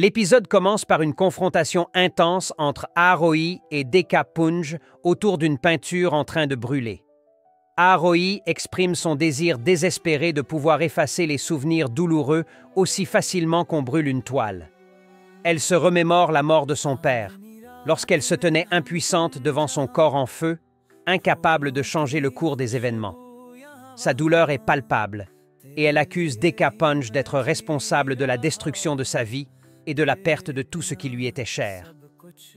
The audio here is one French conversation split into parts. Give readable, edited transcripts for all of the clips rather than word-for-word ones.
L'épisode commence par une confrontation intense entre Aarohi et Dekka Punj autour d'une peinture en train de brûler. Aarohi exprime son désir désespéré de pouvoir effacer les souvenirs douloureux aussi facilement qu'on brûle une toile. Elle se remémore la mort de son père, lorsqu'elle se tenait impuissante devant son corps en feu, incapable de changer le cours des événements. Sa douleur est palpable, et elle accuse Dekka Punj d'être responsable de la destruction de sa vie et de la perte de tout ce qui lui était cher.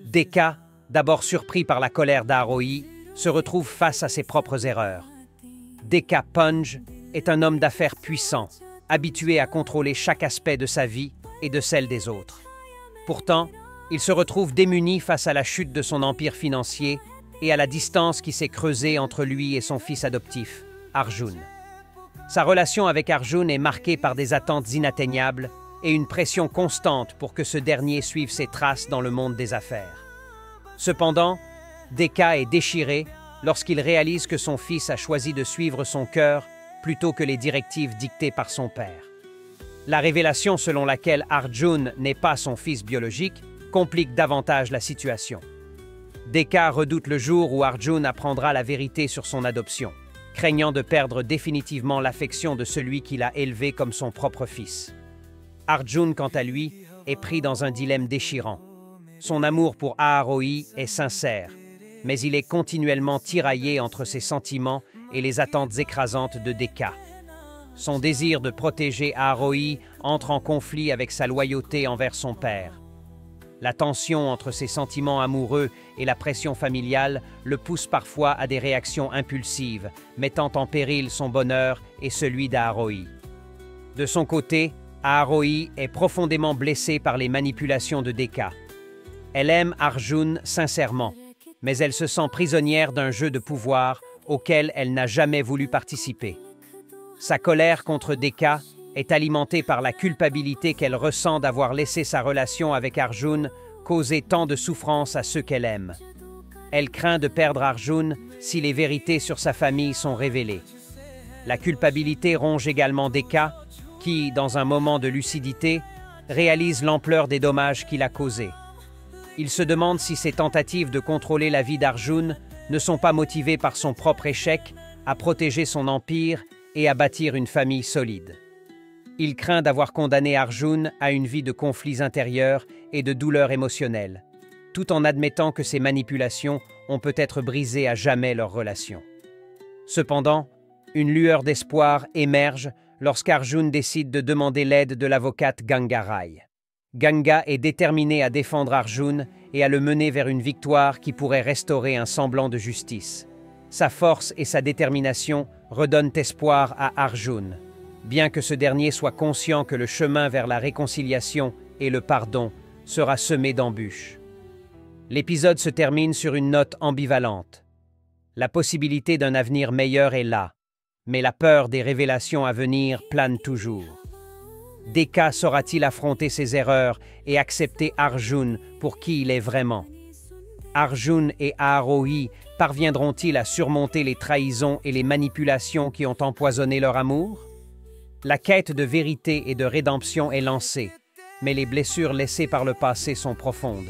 Dekka, d'abord surpris par la colère d'Aarohi, se retrouve face à ses propres erreurs. Dekka Punj est un homme d'affaires puissant, habitué à contrôler chaque aspect de sa vie et de celle des autres. Pourtant, il se retrouve démuni face à la chute de son empire financier et à la distance qui s'est creusée entre lui et son fils adoptif, Arjun. Sa relation avec Arjun est marquée par des attentes inatteignables et une pression constante pour que ce dernier suive ses traces dans le monde des affaires. Cependant, Dekka est déchiré lorsqu'il réalise que son fils a choisi de suivre son cœur plutôt que les directives dictées par son père. La révélation selon laquelle Arjun n'est pas son fils biologique complique davantage la situation. Dekka redoute le jour où Arjun apprendra la vérité sur son adoption, craignant de perdre définitivement l'affection de celui qu'il a élevé comme son propre fils. Arjun, quant à lui, est pris dans un dilemme déchirant. Son amour pour Aarohi est sincère, mais il est continuellement tiraillé entre ses sentiments et les attentes écrasantes de Dekka. Son désir de protéger Aarohi entre en conflit avec sa loyauté envers son père. La tension entre ses sentiments amoureux et la pression familiale le pousse parfois à des réactions impulsives, mettant en péril son bonheur et celui d'Aarohi. De son côté, Aarohi est profondément blessée par les manipulations de Dekka. Elle aime Arjun sincèrement, mais elle se sent prisonnière d'un jeu de pouvoir auquel elle n'a jamais voulu participer. Sa colère contre Dekka est alimentée par la culpabilité qu'elle ressent d'avoir laissé sa relation avec Arjun causer tant de souffrance à ceux qu'elle aime. Elle craint de perdre Arjun si les vérités sur sa famille sont révélées. La culpabilité ronge également Dekka, qui, dans un moment de lucidité, réalise l'ampleur des dommages qu'il a causés. Il se demande si ses tentatives de contrôler la vie d'Arjun ne sont pas motivées par son propre échec à protéger son empire et à bâtir une famille solide. Il craint d'avoir condamné Arjun à une vie de conflits intérieurs et de douleurs émotionnelles, tout en admettant que ces manipulations ont peut-être brisé à jamais leur relation. Cependant, une lueur d'espoir émerge lorsqu'Arjun décide de demander l'aide de l'avocate Ganga Rai. Ganga est déterminée à défendre Arjun et à le mener vers une victoire qui pourrait restaurer un semblant de justice. Sa force et sa détermination redonnent espoir à Arjun, bien que ce dernier soit conscient que le chemin vers la réconciliation et le pardon sera semé d'embûches. L'épisode se termine sur une note ambivalente. La possibilité d'un avenir meilleur est là, mais la peur des révélations à venir plane toujours. Dekka saura-t-il affronter ses erreurs et accepter Arjun pour qui il est vraiment? Arjun et Aarohi parviendront-ils à surmonter les trahisons et les manipulations qui ont empoisonné leur amour? La quête de vérité et de rédemption est lancée, mais les blessures laissées par le passé sont profondes.